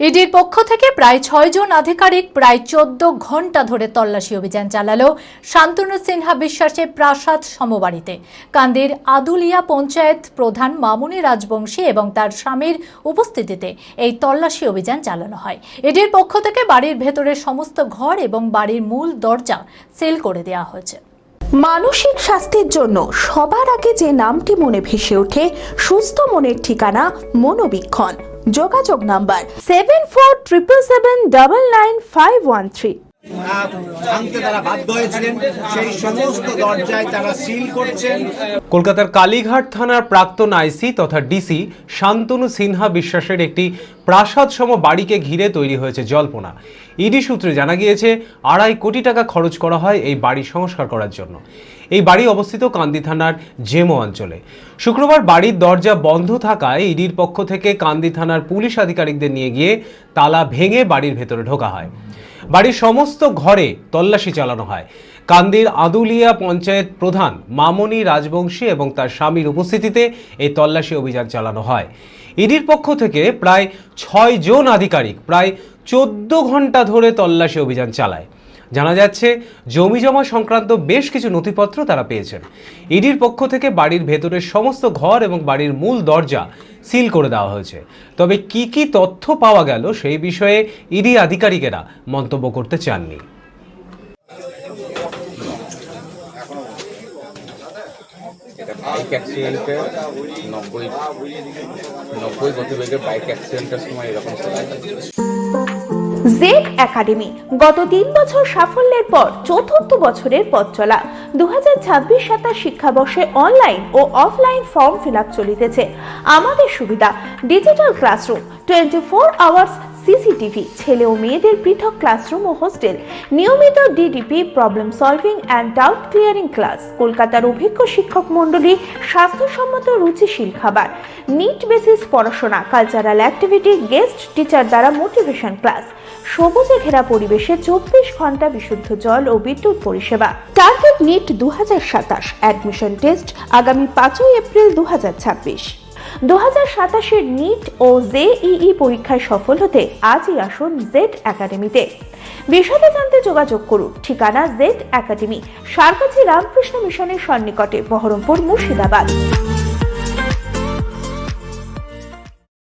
ইডির পক্ষ থেকে প্রায় ৬ জন আধিকারিক প্রায় ১৪ ঘণ্টা ধরে তল্লাশি অভিযান চালালো শান্তনু সিনহা বিশ্বাসের প্রাসাদ সমবাড়িতে। কান্দির আদুলিয়া পঞ্চায়েত প্রধান মামুনি রাজবংশী এবং তার স্বামীর উপস্থিতিতে এই তল্লাশি অভিযান চালানো হয়। ইডির পক্ষ থেকে বাড়ির ভেতরের সমস্ত ঘর এবং বাড়ির মূল দরজা সিল করে দেওয়া হয়েছে। মানসিক স্বাস্থ্যের জন্য সবার আগে যে নামটি মনে ভেসে ওঠে, সুস্থ মনের ঠিকানা মনোবীক্ষণ। যোগাযোগ নাম্বার 7477799513। কলকাতার কালীঘাট থানার প্রাক্তন আইসি তথা ডিসি শান্তনু সিনহা বিশ্বাসের একটি প্রাসাদ সম বাড়িকে ঘিরে তৈরি হয়েছে জল্পনা। ইডি সূত্রে জানা গিয়েছে ২.৫ কোটি টাকা খরচ করা হয় এই বাড়ি সংস্কার করার জন্য। এই বাড়ি অবস্থিত কান্দি থানার জেমো অঞ্চলে। শুক্রবার বাড়ির দরজা বন্ধ থাকায় ইডির পক্ষ থেকে কান্দি থানার পুলিশ আধিকারিকদের নিয়ে গিয়ে তালা ভেঙে বাড়ির ভেতরে ঢোকা হয়। বাড়ির সমস্ত ঘরে তল্লাশি চালানো হয়। কান্দির আদুলিয়া পঞ্চায়েত প্রধান মামুনি রাজবংশী এবং তার স্বামীর উপস্থিতিতে এই তল্লাশি অভিযান চালানো হয়। ইডির পক্ষ থেকে প্রায় ৬ জন আধিকারিক প্রায় ১৪ ঘণ্টা ধরে তল্লাশি অভিযান চালায়। জানা যাচ্ছে জমিজমা সংক্রান্ত বেশ কিছু নথিপত্র তারা পেয়েছেন। ইডির পক্ষ থেকে বাড়ির ভেতরের সমস্ত ঘর এবং বাড়ির মূল দরজা সিল করে দেওয়া হয়েছে। তবে কি কি তথ্য পাওয়া গেল সেই বিষয়ে ইডি আধিকারিকেরা মন্তব্য করতে চাননি। বাইক অ্যাক্সিডেন্টে 90 গতিবেগে বাইক অ্যাক্সিডেন্টের সময় এরকম জেড একাডেমি গত ৩ বছর সাফল্যের পর চতুর্থ বছরের পথ চলা। 2026-27 শিক্ষাবর্ষে অনলাইন ও অফলাইন ফর্ম ফিল আপ চলিতেছে। আমাদের সুবিধা ডিজিটাল ক্লাসরুম, 24 আওয়ার্স সিসিটিভি, ছেলে ও মেয়েদের পৃথক ক্লাসরুম ও হোস্টেল, নিয়মিত DDP, problem solving and doubt clearing class, কলকাতার অভিজ্ঞ শিক্ষক মন্ডলী, স্বাস্থ্যসম্মত রুচিশীল খাবার, নিট বেসিস পড়াশোনা, কালচারাল অ্যাক্টিভিটি, গেস্ট টিচার দ্বারা মোটিভেশন ক্লাস, সবুজে ঘেরা পরিবেশে 24 ঘন্টা বিশুদ্ধ জল ও বিদ্যুৎ পরিষেবা। টার্গেট নিট 2027, অ্যাডমিশন টেস্ট আগামী 5 এপ্রিল 2026। 2027-এর নিট ও জেইই পরীক্ষায় সফল হতে আজই আসুন জেড একাডেমিতে। বিশদে জানতে যোগাযোগ করুন। ঠিকানা জেড একাডেমি, সারকাছি রামকৃষ্ণ মিশনের সন্নিকটে, বহরমপুর, মুর্শিদাবাদ।